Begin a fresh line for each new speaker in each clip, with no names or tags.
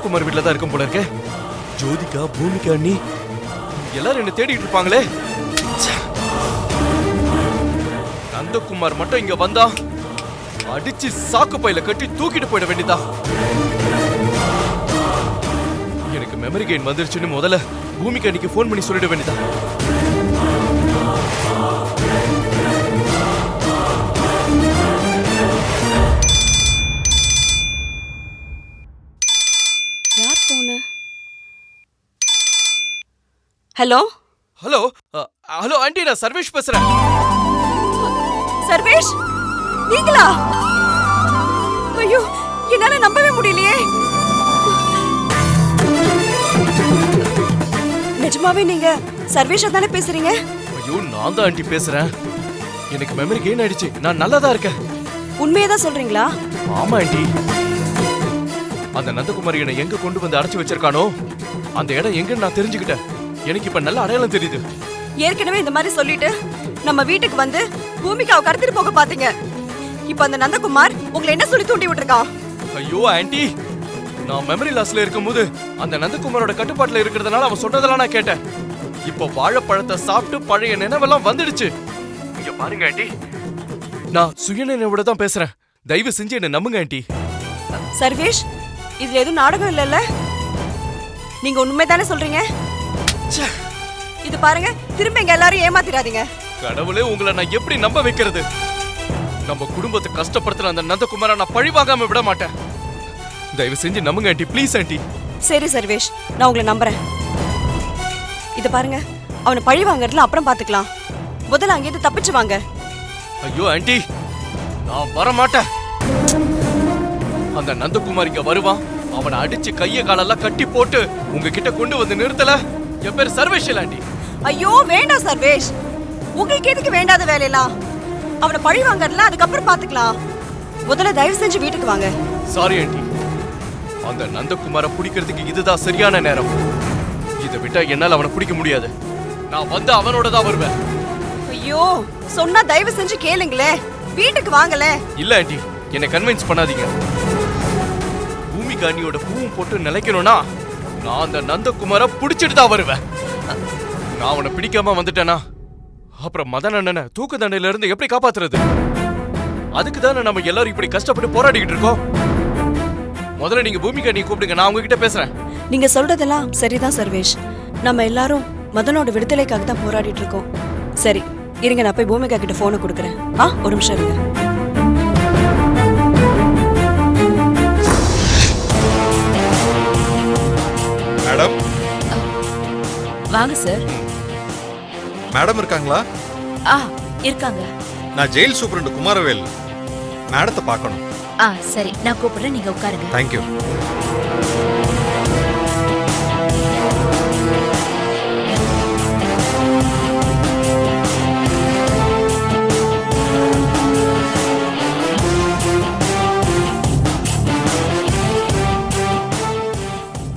நந்தகுமார் வீட்டுல தான் இருக்கும் போல இருக்கே. ஜோதிகா, பூமிகா, அண்ணி எல்லாரும் என்ன தேடிட்டு இருப்பாங்களே. நந்தகுமார் மட்டும் இங்க வந்தா அடிச்சு சாக்கு பையில கட்டி தூக்கிட்டு போயிட வேண்டியதா. எனக்கு மெமரி கெயின் வந்துருச்சுன்னு முதல்ல பூமிகா அன்னைக்கு போன் பண்ணி சொல்லிட வேண்டியதா.
ஹலோ
ஹலோ ஹலோ ஆண்டி, நான் சர்வேஷ் பேசுறேன்.
சர்வேஷ், நீங்களா? ஐயோ, என்னால நம்பவே முடியலையே. நிஜமாவே நீங்க சர்வேஷா தானே பேசுறீங்க?
ஐயோ, நான் தான் ஆண்டி பேசுறேன். எனக்கு மெமரி கெயின் ஆயிடுச்சு. நான் நல்லா தான் இருக்கேன்.
உண்மையதான் சொல்றீங்களா?
ஆமா ஆண்டி. அந்த நந்தகுமார் என்னை எங்க கொண்டு வந்து அடைச்சு வச்சிருக்கானோ அந்த இடம் எங்கன்னு நான் தெரிஞ்சுக்கிட்டேன். எனக்கு இப்ப நல்ல அடையாளம் தெரியுது.
ஏற்கனவே இந்த மாதிரி சொல்லிட்டு நம்ம வீட்டுக்கு வந்து பூமிகாவை கடத்திட்டு போக பாத்தீங்க. இப்ப அந்த நந்தகுமார் உங்களை என்ன சொல்லி தூண்டி விட்டுருக்கான்?
ஐயோ ஆண்டி, நான் மெமரி லாஸ்ல இருக்கும்போது அந்த நந்தகுமாரோட கட்டுப்பாட்டுல இருக்கிறதுனால அவன் சொன்னதெல்லாம் நான் கேட்டேன். இப்ப வாழைப்பழத்தை சாப்பிட்டு பழைய நினைவெல்லாம் வந்துடுச்சு. இங்க பாருங்க ஆண்டி, நான் சுயநினைவோட தான் பேசுறேன். தயவு செஞ்சு என்ன நம்புங்க ஆண்டி.
சர்வேஷ், இதுல எதுவும் நாடகம் இல்லல்ல? நீங்க உண்மைதானே சொல்றீங்க? இது பாருங்க, திரும்ப எங்க எல்லாரும் ஏமாத்திராதீங்க.
கடவுளே, உங்களை நான் எப்படி நம்ப வைக்கிறது? நம்ம குடும்பத்தை கஷ்டப்படுத்துற அந்த நந்தகுமாரை நான் பழி வாங்காம விட மாட்டேன். தயவு செஞ்சு நம்புங்க ஆண்டி, ப்ளீஸ் ஆண்டி.
சரி சர்வேஷ், நான் உங்களை நம்புறேன். இது பாருங்க, அவனை பழி வாங்கறதுல அப்புறம் பாத்துக்கலாம். முதல்ல அங்கேயிருந்து தப்பிச்சு வாங்க.
ஐயோ ஆண்டி, நான் வர மாட்டேன். அந்த நந்தகுமார் இங்க வருவான். அவனை அடிச்சு கைய காலெல்லாம் கட்டி போட்டு உங்ககிட்ட கொண்டு வந்து நிறுத்தல. என் பேர் சர்வேஷ் ஆண்டி.
ஐயோ வேண்டாம் சர்வேஷ், உங்களுக்கு எதுக்கு வேண்டாத வேலையெல்லாம்? அவனை பழி வாங்கறதுல அதுக்கப்புறம் பாத்துக்கலாம். முதல்ல தயவு செஞ்சு வீட்டுக்கு வாங்க.
சாரி ஆண்டி, அந்த நந்தகுமாரை பிடிக்கிறதுக்கு இதுதான் சரியான நேரம். இதை விட்டா என்னால அவனை பிடிக்க முடியாது. நான் வந்து அவனோட தான் வருவேன்.
ஐயோ, சொன்னா தயவு செஞ்சு கேளுங்களே, வீட்டுக்கு வாங்கல.
இல்ல ஆண்டி, என்னை கன்வின்ஸ் பண்ணாதீங்க. பூமிகா அண்ணியோட பூவும் போட்டு நிலைக்கணும்னா நான் அந்த நந்தகுமாரை பிடிச்சிட்டு தான் வருவேன். நான் அவனை பிடிக்காம வந்துட்டேனா அப்புறம் மதன் அண்ணனை தூக்கு தண்டையில இருந்து எப்படி காப்பாத்துறது? அதுக்கு தானே நம்ம எல்லாரும் இப்படி கஷ்டப்பட்டு போராடிக்கிட்டு இருக்கோம். முதல்ல நீங்க பூமிகா அண்ணியை கூப்பிடுங்க, நான் உங்ககிட்ட பேசுறேன்.
நீங்க சொல்றதெல்லாம் சரிதான் சர்வேஷ். நம்ம எல்லாரும் மதனோட விடுதலைக்காக தான் போராடிட்டு இருக்கோம். சரி இருங்க, நான் போய் பூமிகா கிட்ட போனை கொடுக்குறேன். ஒரு நிமிஷம் இருங்க.
மேடம்,
வாங்க சார்.
மேடம் இருக்காங்களா?
இருக்காங்க.
நான் ஜெயில் சூப்பரண்ட் குமாரவேல். மேடத்தை பார்க்கணும்.
சரி, நான் கூப்பிடுறேன், நீங்க உட்காருங்க.
தேங்க்யூ.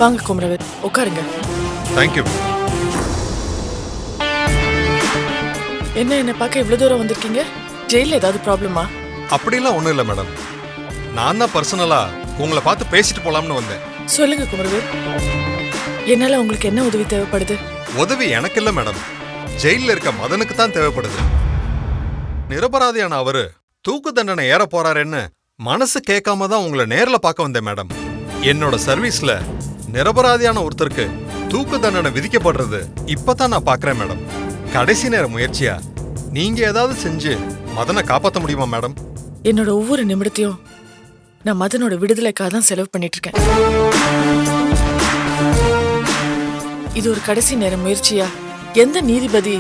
வாங்க குமரவேல், உட்காருங்க.
தேங்க்யூ.
என்ன பார்க்க இவ்வளவு தூரம் வந்திருக்கீங்க? ஜெயில ஏதாவது ப்ராப்ளமா?
அப்படிலாம் ஒண்ணும் இல்லை மேடம். நான் தான் பர்சனலா உங்களை பார்த்து பேசிட்டு போலாம்னு வந்தேன்.
சொல்லுங்க குமரவேல், என்னால உங்களுக்கு என்ன உதவி தேவைப்படுது?
உதவி எனக்கு இல்லை மேடம், ஜெயில இருக்க மதனுக்கு தான் தேவைப்படுது. நிரபராதியான அவரு தூக்கு தண்டனை ஏற போறாருன்னு மனசு கேட்காம தான் உங்களை நேர்ல பார்க்க வந்தேன் மேடம். என்னோட சர்வீஸ்ல நிரபராதியான ஒருத்தருக்கு தூக்கு தண்டனை விதிக்கப்படுறது இப்பதான் நான் பாக்குறேன் மேடம். கடைசி நேர முயற்சியா நீங்க ஏதாவது செஞ்சு மதனை காப்பாற்ற முடியுமா மேடம்?
என்னோட ஒவ்வொரு நிமிடத்தையும் நான் மதனோட விடுதலைக்காக தான் செலவு பண்ணிட்டு இருக்கேன். இது ஒரு கடைசி நேர முயற்சியா எந்த நீதிபதி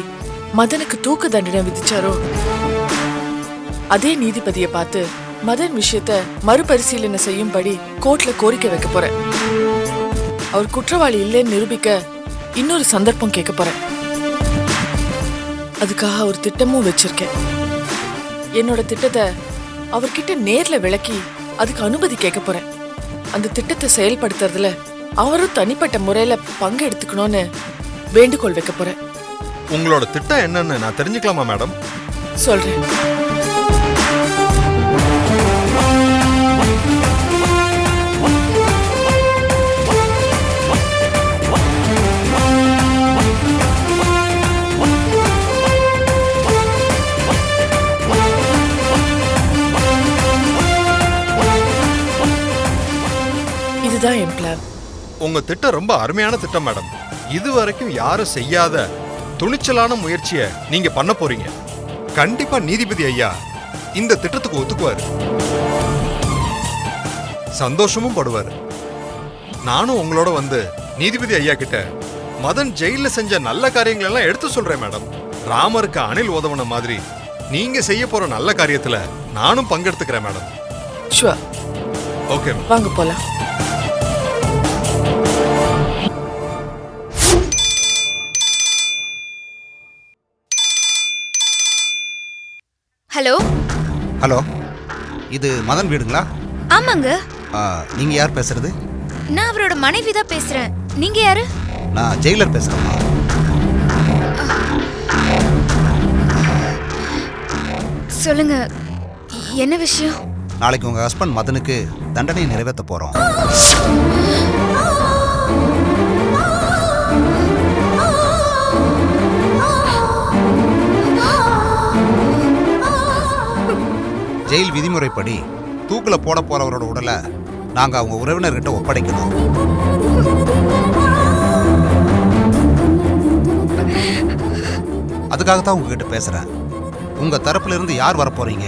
மதனுக்கு தூக்கு தண்டனை விதிச்சாரோ அதே நீதிபதியை பார்த்து மதன் விஷயத்தை மறுபரிசீலனை செய்யும்படி கோர்ட்ல கோரிக்கை வைக்க போறேன். அவர் குற்றவாளி இல்லைன்னு நிரூபிக்க இன்னொரு சந்தர்ப்பம் கேட்க போறேன். அதுக்காக ஒரு திட்டமும் வச்சிருக்கேன். என்னோட திட்டத்தை அவர்கிட்ட நேர்ல விளக்கி அதுக்கு அனுமதி கேட்க போறேன். அந்த திட்டத்தை செயல்படுத்துறதுல அவரும் தனிப்பட்ட முறையில பங்கு எடுத்துக்கணும்னு வேண்டுகோள் வைக்க போறேன்.
உங்களோட திட்டம் என்னன்னு நான் தெரிஞ்சுக்கலாமா மேடம்?
சொல்றேன்.
உங்க திட்டம் ரொம்ப அருமையான திட்டம் மேடம். இதுவரைக்கும் யாரும் செய்யாத துணிச்சலான முயற்சியை நீங்க பண்ண போறீங்க. கண்டிப்பா நீதிபதி ஐயா இந்த திட்டத்துக்கு ஒத்துக்குவாரு, சந்தோஷமும் படுவாரு. நானும் உங்களோட வந்து நீதிபதி ஐயா கிட்ட மதன் ஜெயில செஞ்ச நல்ல காரியங்கள் எல்லாம் எடுத்து சொல்றேன் மேடம். ராமருக்கு அணில் உதவன மாதிரி நீங்க செய்ய போற நல்ல காரியத்துல நானும் பங்கெடுத்துக்கிறேன் மேடம்.
ஷுவர்.
ஓகே,
வாங்க போலாம்.
ஹலோ
ஹலோ, இது மதன் வீடுங்களா?
ஆமாங்க,
நீங்க யார் பேசுறது?
நான் அவரோட மனைவி தான் பேசுறேன். நீங்க யாரு?
நான் ஜெயிலர் பேசுறேம்மா.
சொல்லுங்க, என்ன விஷயம்?
நாளைக்கு உங்க ஹஸ்பண்ட் மதனுக்கு தண்டனையை நிறைவேற்ற போறோம். ஜெயில் விதிமுறைப்படி தூக்குல போட போறவரோட உடலை நாங்க அவங்க உறவினர்கிட்ட ஒப்படைக்கணும். அதுக்காகத்தான் உங்ககிட்ட பேசுறேன். உங்க தரப்புல இருந்து யார் வர போறீங்க?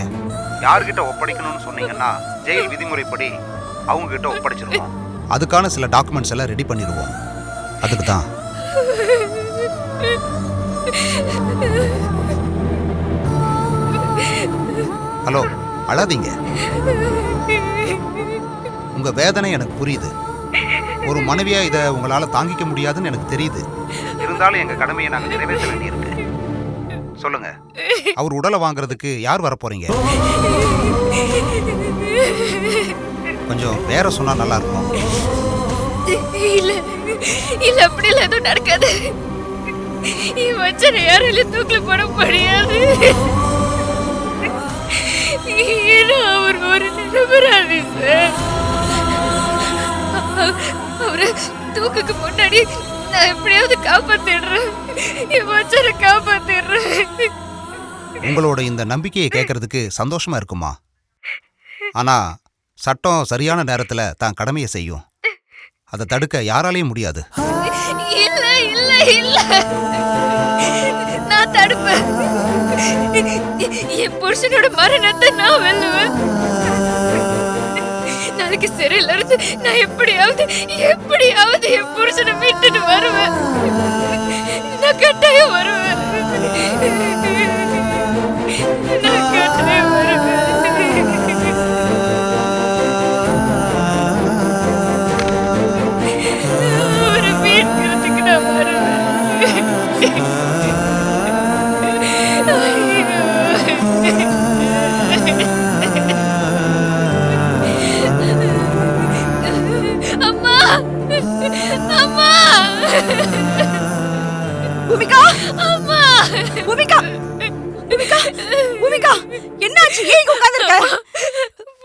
யார்கிட்ட ஒப்படைக்கணும்னு சொன்னீங்கன்னா ஜெயில் விதிமுறைப்படி அவங்க கிட்ட ஒப்படைச்சிருவோம். அதுக்கான சில டாக்குமெண்ட்ஸ் எல்லாம் ரெடி பண்ணிடுவோம். அதுக்கு தான். ஹலோ, அழாதீங்க. உங்க வேதனை எனக்கு புரியுது. ஒரு மனைவியா இதை உங்களால தாங்கிக்க முடியாதுன்னு எனக்கு தெரியுது. இருந்தாலும் எங்க கடமையை நாங்க நிறைவேற்ற வேண்டியிருக்கு. சொல்லுங்க, அவர் உடலை வாங்குறதுக்கு யார் வர போறீங்க? கொஞ்சம் வேற சொன்னா நல்லா இருக்கும்.
இல்ல இல்ல, அப்படி எல்லாம் எதுவும் நடக்காது. என் மச்சனை யாராலையும் தூக்கில போட முடியாது. ஏன்னா அவர் ஒரு நிரபராதி சார். அவரை தூக்குக்கு முன்னாடி நான் எப்படியாவது காப்பாத்திடுறேன். என் மச்சனை காப்பாத்திடுறேன்.
உங்களோட இந்த நம்பிக்கையை கேட்கறதுக்கு சந்தோஷமா இருக்குமா? ஆனா சட்டம் சரியான நேரத்துல தான் கடமையை செய்யும். அதை தடுக்க யாராலையும் முடியாது.
இல்ல இல்ல இல்ல, நான் தடுப்பேன். என் புருஷனோட மரணத்தை நான் வெல்லுவேன். நாளைக்கு சிறையில இருந்து நான் எப்படியாவது என் புருஷனை மீட்டுட்டு வருவேன். நான் கட்டாயம் வருவேன். நான் கட்டாயம் வருவேன். ஒரு மீட்கிறதுக்கு நான் வருவேன். அம்மா அம்மா
பூமிகா,
அம்மா
பூமிகா, பூமிகா, பூமிகா, என்னாச்சு? ஏன் இங்க உட்கார்ந்திருக்க?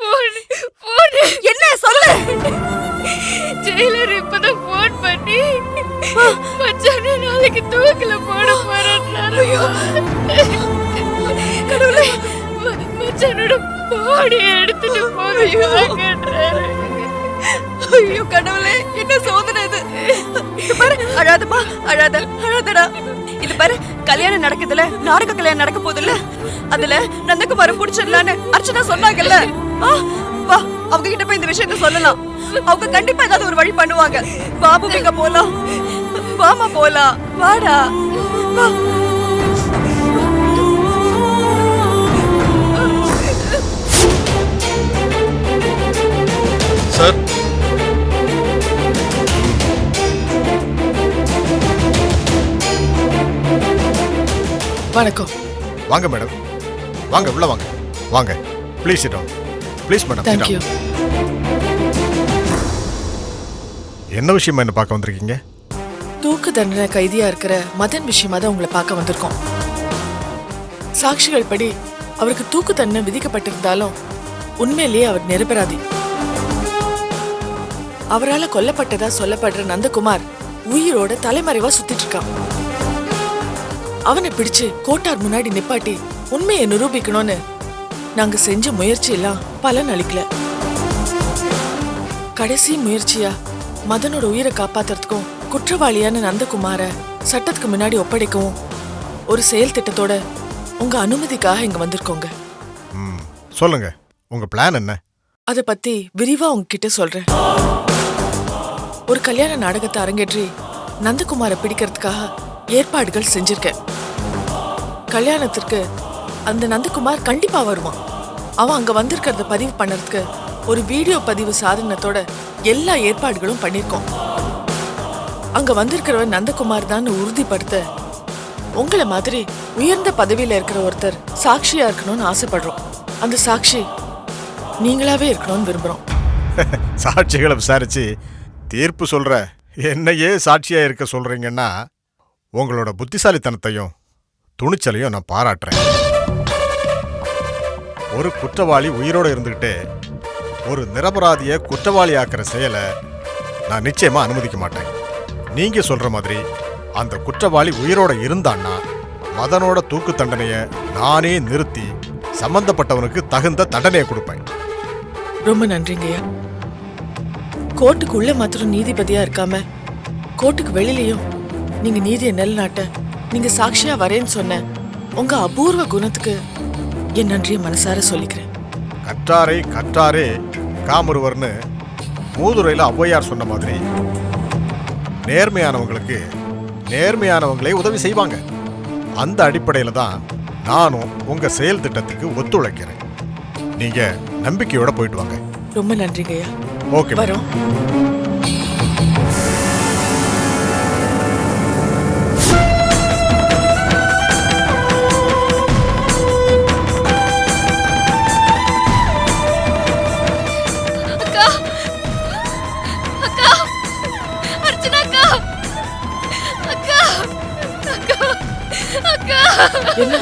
போன்
என்ன சொல்லு?
ஜெயிலர் இப்பதான் போன் பண்ணி மச்சான நாளைக்கு தூக்கில போட போறாரு.
கடவுளே,
மச்சானோட பாடியை எடுத்துட்டு போகிறாரு.
ஐயோ கடவுளே, என்ன சோதனை இது? இது பாரு, அழாதப்பா, அழாதடா. இது பாரு, கல்யாணம் நடக்குதுல, நாடக கல்யாணம் நடக்க போகுதுல்ல, அதுல நந்தகுமாரம் புடிச்சிடலான்னு அர்ச்சனா சொன்னாங்கல்ல. வா, அவங்க கிட்ட போய் இந்த விஷயத்த சொல்லலாம். அவங்க கண்டிப்பா ஏதாவது ஒரு வழி பண்ணுவாங்க. வா பூமிகா, போலாம். வாமா போலாம், வாடா வா.
சார்,
வணக்கம்.
வாங்க மேடம், வாங்க உள்ள வாங்க. வாங்க, please sit down. Please madam.
Thank you.
என்ன விஷயமா என்ன பார்க்க வந்திருக்கீங்க?
தூக்கு தண்டனை கைதியா இருக்கிற மதன் விஷயமா தான் உங்களை பார்க்க வந்திருக்கோம். சாட்சிகள் படி அவருக்கு தூக்கு தண்டனை விதிக்கப்பட்டிருந்தாலும் உண்மையிலேயே அவர் நிரபராதி. அவரால கொல்லப்பட்டதா சொல்லப்படுற நந்தகுமார் உயிரோட தலைமறைவா சுத்திட்டு இருக்கான். அவனை பிடிச்சு கோட்டார் முன்னாடி நிப்பாட்டி உண்மையை நிரூபிக்கணும்னு நாங்க செஞ்ச முயற்சி எல்லாம் பலன் அளிக்கல. கடைசி முயற்சியா மதனோட உயிரை காப்பாத்துறதுக்கும் குற்றவாளியான நந்தகுமார சட்டத்துக்கு முன்னாடி ஒப்படைக்கவும் ஒரு செயல் திட்டத்தோட உங்க அனுமதிக்காக இங்க வந்திருக்கோங்க.
ம், சொல்லுங்க உங்க பிளான் என்ன?
அத பத்தி விரிவா உங்ககிட்ட சொல்றேன். ஒரு கல்யாண நாடகத்தை அரங்கேற்றி நந்தகுமாரை பிடிக்கிறதுக்காக ஏற்பாடுகள் செஞ்சிருக்கேன். கல்யாணத்திற்கு அந்த நந்தகுமார் கண்டிப்பா வருவான். அவன் அங்க வந்திருக்கிறத பதிவு பண்ணறதுக்கு ஒரு வீடியோ பதிவு சாதனத்தோட எல்லா ஏற்பாடுகளும் பண்ணிருக்கோம். அங்க வந்திருக்கிறவன் நந்தகுமார் தான் உறுதிப்படுத்த உங்களை மாதிரி உயர்ந்த பதவியில இருக்கிற ஒருத்தர் சாட்சியா இருக்கணும்னு ஆசைப்படுறோம். அந்த சாட்சி நீங்களாவே இருக்கணும்னு விரும்புறோம்.
சாட்சிகளை விசாரிச்சு தீர்ப்பு சொல்ற என்னையே சாட்சியா இருக்க சொல்றீங்கன்னா உங்களோட புத்திசாலித்தனத்தையும் துணிச்சலையும் நான் பாராட்டுறேன். ஒரு குற்றவாளி உயிரோட இருந்துகிட்டே ஒரு நிரபராதிய குற்றவாளி ஆக்குற செயலை நான் நிச்சயமா அனுமதிக்க மாட்டேன். நீங்க சொல்ற மாதிரி அந்த குற்றவாளி உயிரோட இருந்தான்னா மதனோட தூக்கு தண்டனையை நானே நிறுத்தி சம்பந்தப்பட்டவனுக்கு தகுந்த தண்டனையை கொடுப்பேன்.
ரொம்ப நன்றிங்கய்யா. கோர்ட்டுக்குள்ள மாத்திரம் நீதிபதியா இருக்காம கோர்ட்டுக்கு வெளியிலயும் நீங்க நீதியை நிலைநாட்ட நீங்க சாட்சியா வரேன்னு சொன்ன உங்க அபூர்வ குணத்துக்கு என் நன்றியை மனசார சொல்லிக்கிறேன்.
கற்றாரை கற்றாரே காமருவர்னு மூதுரையில் ஔவையார் சொன்ன மாதிரி நேர்மையானவங்களுக்கு நேர்மையானவங்களே உதவி செய்வாங்க. அந்த அடிப்படையில் தான் நானும் உங்க செயல் திட்டத்துக்கு ஒத்துழைக்கிறேன். நீங்க நம்பிக்கையோட போயிட்டு வாங்க.
ரொம்ப நன்றிங்கய்யா.
ஓகே,
வரோம்.
அக்கா அக்கா அர்ச்சனா அக்கா அக்கா அக்கா அக்கா
என்ன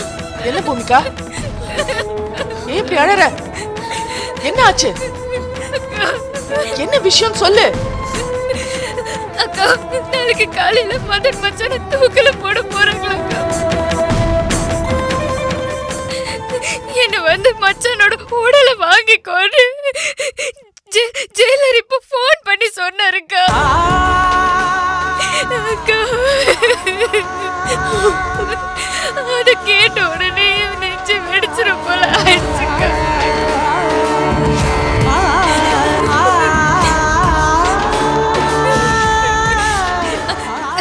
என்ன பூமிகா, ஏன் இப்படி அழற? என்ன ஆச்சு? என்ன விஷயம் சொல்லு.
அக்கா, நாளைக்கு காலையில மதன் மச்சான தூக்கில போட போறாங்களாக்கா. என்ன வந்து மச்சானோட உடலை வாங்கிக்கோன்னு ஜெயிலர் இப்ப போன் பண்ணி சொன்னாருக்கா. அக்கா, அத கேட்ட உடனே நெஞ்சு வெடிச்சிரும் போல ஆயிடுச்சுக்கா.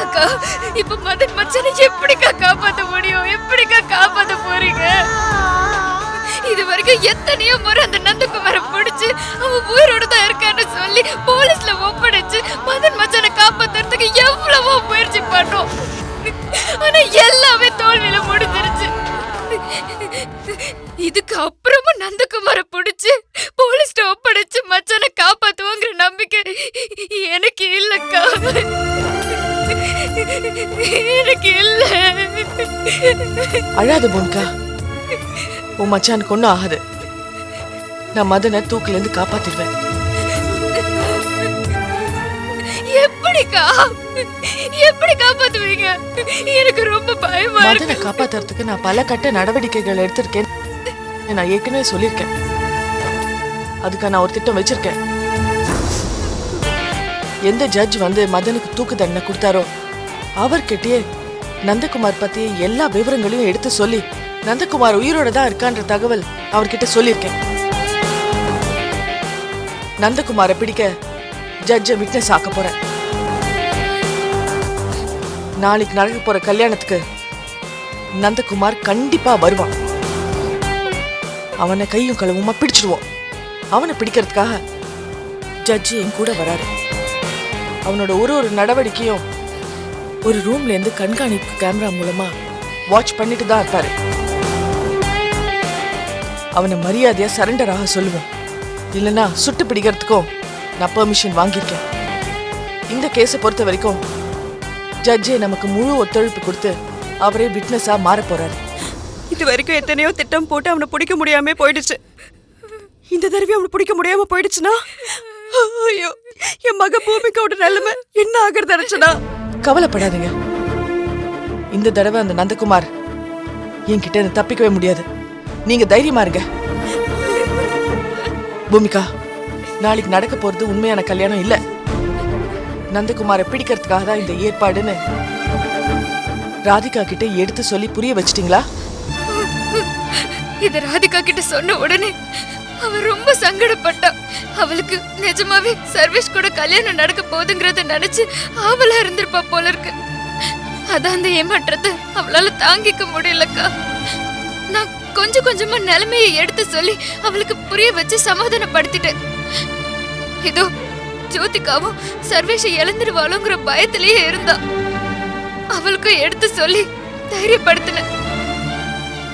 அக்கா, இப்ப மதன் மச்சானை எப்படிக்கா காப்பாத்த முடியும்? எப்படிக்கா காப்பாத்த போறீங்க? இது வரைக்கும் எத்தனையோ முறை அந்த நந்தகுமாரை பிடிச்சு அவன் உயிரோட தான் இருக்கான்னு சொல்லி போலீஸ்ல ஒப்படைச்சு மதன் மச்சானை காப்பாத்துறதுக்கு எவ்வளவோ முயற்சி பண்ணோம். ஆனா எல்லாமே தோல்வியில முடிஞ்சிருச்சு. இதுக்கு அப்புறமும் நந்தகுமாரை பிடிச்சு போலீஸ்ல ஒப்படைச்சு மச்சானை காப்பாத்துவோங்கிற நம்பிக்கை எனக்கு இல்லக்கா, எனக்கு இல்ல.
அழாத பூமிகா, உன் மச்சானுக்கு ஒன்னும் ஆகாது. நான் மதனை தூக்கில இருந்து காப்பாத்திடுவேன்.
எப்படிக்கா எப்படி காப்பாத்துவீங்க? எனக்கு ரொம்ப பயமா இருக்கு.
மதனை காப்பாத்துறதுக்கு நான் பல கட்ட நடவடிக்கைகள் எடுத்திருக்கேன். நான் ஏற்கனவே சொல்லியிருக்கேன். அதுக்காக நான் ஒரு திட்டம் வச்சிருக்கேன். எந்த ஜட்ஜ் வந்து மதனுக்கு தூக்கு தண்டனை கொடுத்தாரோ அவர்கிட்டயே நந்தகுமார் பத்தி எல்லா விவரங்களையும் எடுத்து சொல்லி நந்தகுமார் உயிரோட தான் இருக்கான்ற தகவல் அவர்கிட்ட சொல்லியிருக்கேன். நந்தகுமாரை பிடிக்க ஜட்ஜை விட்னஸ் ஆக்க போறேன். நாளைக்கு நடக்க போற கல்யாணத்துக்கு நந்தகுமார் கண்டிப்பா வருவான். அவனை கையும் களவுமா பிடிச்சிடுவோம். அவனை பிடிக்கிறதுக்காக ஜட்ஜி என் கூட வராரு. அவனோட ஒரு ஒரு நடவடிக்கையும் ஒரு ரூம்ல இருந்து கண்காணிப்பு கேமரா மூலமா வாட்ச் பண்ணிட்டு தான் இருப்பாரு. அவனை மரியாதையா சரண்டர் ஆக சொல்லுவோம். இல்லைன்னா சுட்டு பிடிக்கிறதுக்கும் நான் பெர்மிஷன் வாங்கியிருக்கேன். இந்த கேஸை பொறுத்த வரைக்கும் ஜட்ஜே நமக்கு முழு ஒத்துழைப்பு கொடுத்து அவரே விட்னஸா மாற போறாரு.
இது வரைக்கும் எத்தனையோ திட்டம் போட்டு அவனை பிடிக்க முடியாம போயிடுச்சு. இந்த தடவை அவனை பிடிக்க முடியாம போயிடுச்சுன்னா ஐயோ, என் மக பூமிக்காவோட நிலைமை என்ன ஆகுறது நினைச்சனா?
கவலைப்படாதீங்க. இந்த தடவை அந்த நந்தகுமார் என்கிட்ட இருந்து தப்பிக்கவே முடியாது. நீங்க தைரியமா இருங்க. பூமிகா, நாளைக்கு நடக்க போறது உண்மையான கல்யாணம் இல்ல. நந்தகுமாரை பிடிக்கிறதுக்காக தான் இந்த ஏற்பாடுன்னு ராதிகா கிட்ட எடுத்து சொல்லி புரிய வச்சிட்டீங்களா?
இத ராதிகா கிட்ட சொன்ன உடனே அவ ரொம்ப சங்கடப்பட்டா. அவளுக்கு நிஜமாவே சர்வேஷ் கூட கல்யாணம் நடக்க போகுதுங்கறத நினைச்சு ஆவலா இருந்திருப்பா போல இருக்கு. அதான் அந்த ஏமாற்றத்தை அவளால தாங்கிக்க முடியலக்கா. நான் கொஞ்சம் கொஞ்சமா நிலைமையை எடுத்து சொல்லி அவளுக்கு புரிய வச்சு சமாதானப்படுத்திட்டேன். இதோ ஜோதிகாவும் சர்வேஷை இழந்துருவாளோங்கிற பயத்திலேயே இருந்தா. அவளுக்கும் எடுத்து சொல்லி தைரியப்படுத்தின.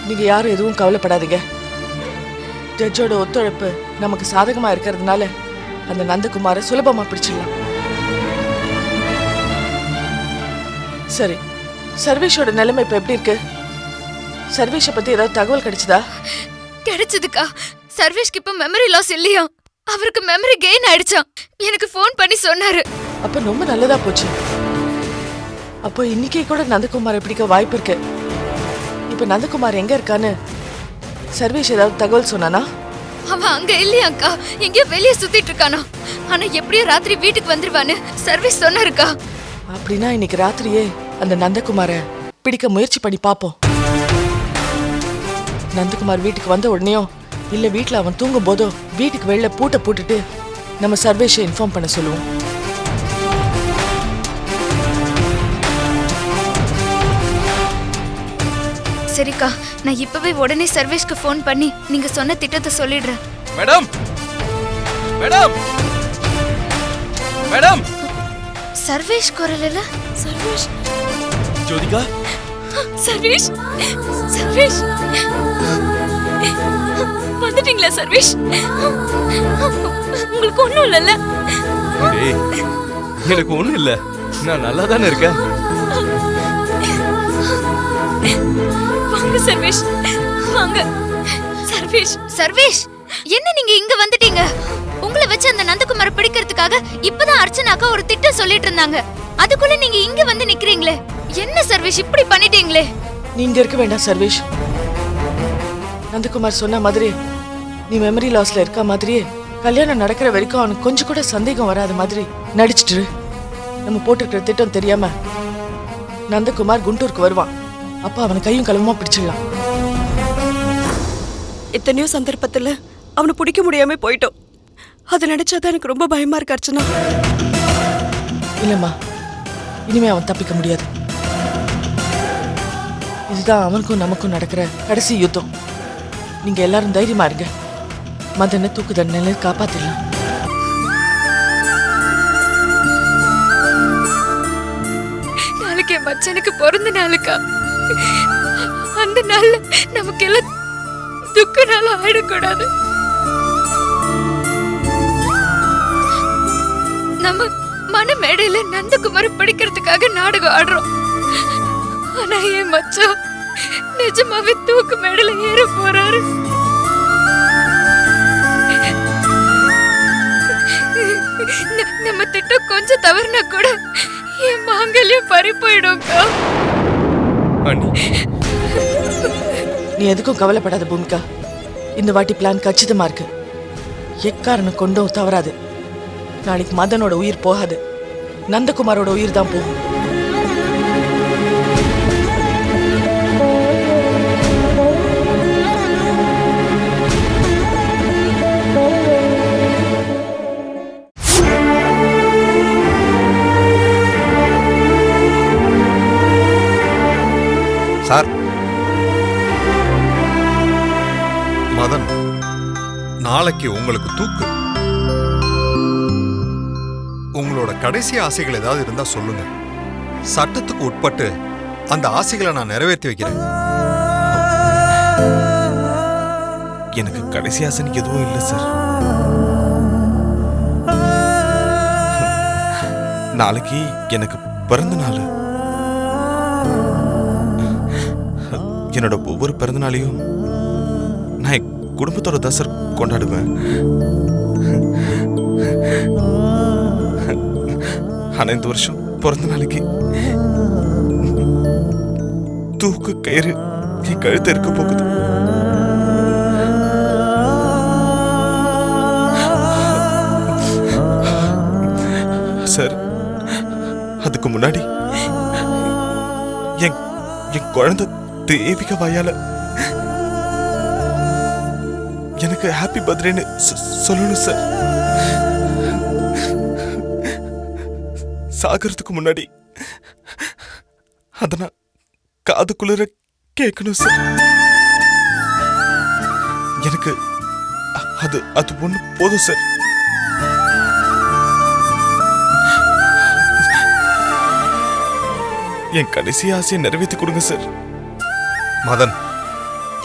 நீங்க யாரும் எதுவும் கவலைப்படாதீங்க. ஜட்ஜோட ஒத்துழைப்பு நமக்கு சாதகமா இருக்கிறதுனால அந்த நந்தகுமாரை சுலபமா பிடிச்சிடலாம். சரி, சர்வேஷோட நிலைமை இப்ப எப்படி இருக்கு? சர்வேஷ பத்தி ஏதாவது தகவல் கிடைச்சதா?
கிடைச்சதுக்கா. சர்வேஷ்க்கு இப்ப மெமரி லாஸ் இல்லையா, அவருக்கு மெமரி கெயின் ஆயிடுச்சாம். எனக்கு ஃபோன் பண்ணி சொன்னாரு.
அப்ப ரொம்ப நல்லதா போச்சு. அப்போ இன்னைக்கே கூட நந்தகுமாரை பிடிக்க வாய்ப்பு இருக்கு. இப்ப நந்தகுமார் எங்க இருக்கான்னு சர்வேஷ் ஏதாவது தகவல் சொன்னானா?
அவன் அங்க இல்லையாக்கா, எங்கேயோ வெளியே சுத்திட்டு இருக்கானா. ஆனா எப்படியோ ராத்திரி வீட்டுக்கு வந்துருவான்னு சர்வேஷ் சொன்னாருக்கா.
அப்படின்னா இன்னைக்கு ராத்திரியே அந்த நந்தகுமாரை பிடிக்க முயற்சி பண்ணி பாப்போம். நந்தகுமார் வீட்டுக்கு வந்த உடனேயோ இல்ல வீட்டுல அவன் தூங்கும் போதோ வீட்டுக்கு வெளில பூட்டை போட்டுட்டு நம்ம சர்வேஷை இன்ஃபார்ம் பண்ண சொல்லுவோம்.
சரிக்கா, நான் இப்பவே உடனே சர்வேஷ்க்கு ஃபோன் பண்ணி நீங்க சொன்ன திட்டத்தை சொல்லிடுறேன்.
மேடம் மேடம் மேடம்
சர்வேஷ் குரல் இல்ல? சர்வேஷ்,
ஜோதிகா,
சர்வேஷ், சர்வேஷ் வந்துட்டீங்களா? சர்வேஷ், உங்களுக்கு ஒண்ணும் இல்லல்ல?
டேய், எனக்கு ஒண்ணும் இல்ல, நான் நல்லா தானே இருக்கேன்.
வாங்க சர்வேஷ், வாங்க. சர்வேஷ், சர்வேஷ், என்ன நீங்க இங்க வந்துட்டீங்க? உங்களை வச்சு அந்த நந்தகுமாரை பிடிக்கிறதுக்காக இப்பதான் அர்ச்சனாக்கா ஒரு திட்டம் சொல்லிட்டு இருந்தாங்க. அதுக்குள்ள நீங்க இங்க வந்து நிக்கிறீங்களே, என்ன சர்வேஷ் இப்படி பண்ணிட்டீங்களே?
நீங்க இருக்க வேண்டாம் சர்வேஷ். நந்தகுமார் சொன்ன மாதிரி நீ மெமரி லாஸ்ல இருக்க மாதிரியே கல்யாணம் நடக்கிற வரைக்கும் அவனுக்கு கொஞ்சம் கூட சந்தேகம் வராத மாதிரி நடிச்சிட்டு நம்ம போட்டுக்கிற திட்டம் தெரியாம நந்தகுமார் குண்டூருக்கு வருவான். அப்ப அவனை கையும் களவுமா பிடிச்சிடலாம்.
எத்தனையோ சந்தர்ப்பத்துல அவனை பிடிக்க முடியாம போயிட்டோம். அதை நினைச்சாதான் எனக்கு ரொம்ப பயமா இருக்கு அர்ச்சனா.
இல்லம்மா, இனிமே அவன் தப்பிக்க முடியாது. இதுதான் அவனுக்கும் நமக்கும் நடக்கிற கடைசி யுத்தம். நீங்க எல்லாரும் தைரியமா இருங்க. மதனை தூக்கு தண்டனை காப்பாத்திடலாம்.
நாளைக்கு என் மச்சனுக்கு பிறந்த நாளுக்கா. அந்த நாள்ல நமக்கு எல்லாம் துக்க நாள் ஆயிடக்கூடாது. நம்ம மன மேடையில நந்தகுமாரை பிடிக்கிறதுக்காக நாடகம் ஆடுறோம். ஆனா என் மச்சான் நிஜமாவே தூக்கு மேடையில ஏற போறாரு. நம்ம திட்டம் கொஞ்சம் தவறுனா கூட என் மாங்கல்யம் பறி போயிடும்க்கா.
நீ எதுக்கும் கவலைப்படாத பூமிகா. இந்த வாட்டி பிளான் கச்சிதமா இருக்கு. எக்காரணம் கொண்டும் தவறாது. நாளைக்கு மதனோட உயிர் போகாது, நந்தகுமாரோட உயிர் தான் போகும்.
சார், மதன், நாளைக்கு உங்களுக்கு தூக்கு. உங்களோட கடைசி ஆசைகள் ஏதாவது இருந்தா சொல்லுங்க. சட்டத்துக்கு உட்பட்டு அந்த ஆசைகளை நான் நிறைவேற்றி வைக்கிறேன்.
எனக்கு கடைசி ஆசைக்கு எதுவும் இல்லை சார். நாளைக்கு எனக்கு பிறந்த நாள். என்னோட ஒவ்வொரு பிறந்த நாளையும் நான் என் குடும்பத்தோட தான் சார் கொண்டாடுவேன். ஆனா இந்த வருஷம் பிறந்த நாளைக்கு தூக்கு கயிறு என் கழுத்து இருக்க போகுது. சார், குழந்தை தேவிக வாயால எனக்கு ஹாப்பி பர்த்டேன்னு சொல்லணும் சார். சாகிறதுக்கு முன்னாடி அத நான் காது குளிர கேட்கணும் சார். எனக்கு அது ஒண்ணு போதும் சார். என் கடைசி ஆசையை நிறைவேற்றி கொடுங்க சார்.
மதன்,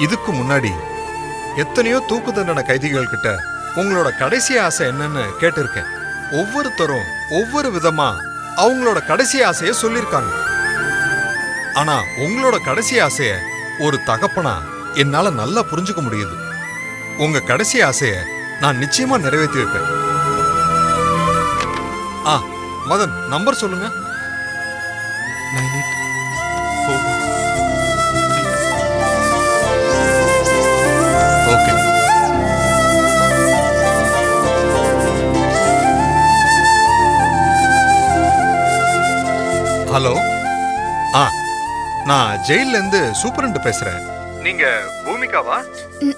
இதுக்கு முன்னாடி எத்தனையோ தூக்கு தண்டனை கைதிகள் கிட்ட உங்களோட கடைசி ஆசை என்னன்னு கேட்டிருக்கேன். ஒவ்வொருத்தரும் ஒவ்வொரு விதமா அவங்களோட கடைசி ஆசைய சொல்லிருக்காங்க. ஆனா உங்களோட கடைசி ஆசைய ஒரு தகப்பனா என்னால நல்லா புரிஞ்சுக்க முடியுது. உங்க கடைசி ஆசைய நான் நிச்சயமா நிறைவேற்றி வைப்பேன். மதன், நம்பர் சொல்லுங்க.
9841.
ஓகே. ஹலோ, நான் ஜெயில இருந்து சூப்பரண்ட் பேசுறேன். நீங்க பூமிகாவா?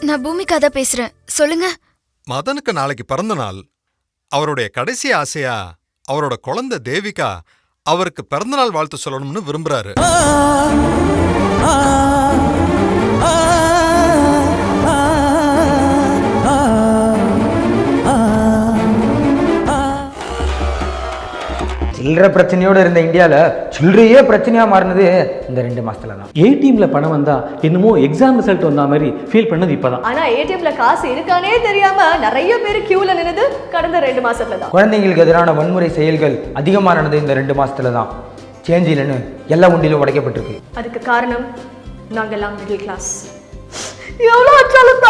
நான் பூமிகா தான் பேசுறேன். சொல்லுங்க.
மதனுக்கு நாளைக்கு பிறந்த நாள். அவருடைய கடைசி ஆசையா அவரோட குழந்தை தேவிகா அவருக்கு பிறந்தநாள் வாழ்த்து சொல்லணும்னு விரும்புறாரு.
சில்லற பிரச்சனையோடு இருந்த இந்தியாவில் சில்லறையே பிரச்சனையாக மாறினது இந்த 2 மாசத்துல தான்.
ஏடிஎம்ல பணம் வந்தா என்னமோ எக்ஸாம் ரிசல்ட் வந்த மாதிரி ஃபீல் பண்ணது இப்பதான்.
ஆனா ஏடிஎம்ல காசு இருக்கானே தெரியாம நிறைய பேர் கியூல நின்னது கடந்த 2 மாசத்துல தான்.
குழந்தைங்களுக்கு எதிரான வன்முறை செயல்கள் அதிகமானது இந்த 2 மாசத்துல தான். சேஞ்ச் இல்லைன்னு எல்லா உண்டிலும் உடைக்கப்பட்டிருக்கு.
அதுக்கு காரணம் நாங்கெல்லாம் மிடில் கிளாஸ். எவ்வளோ வச்சாலும்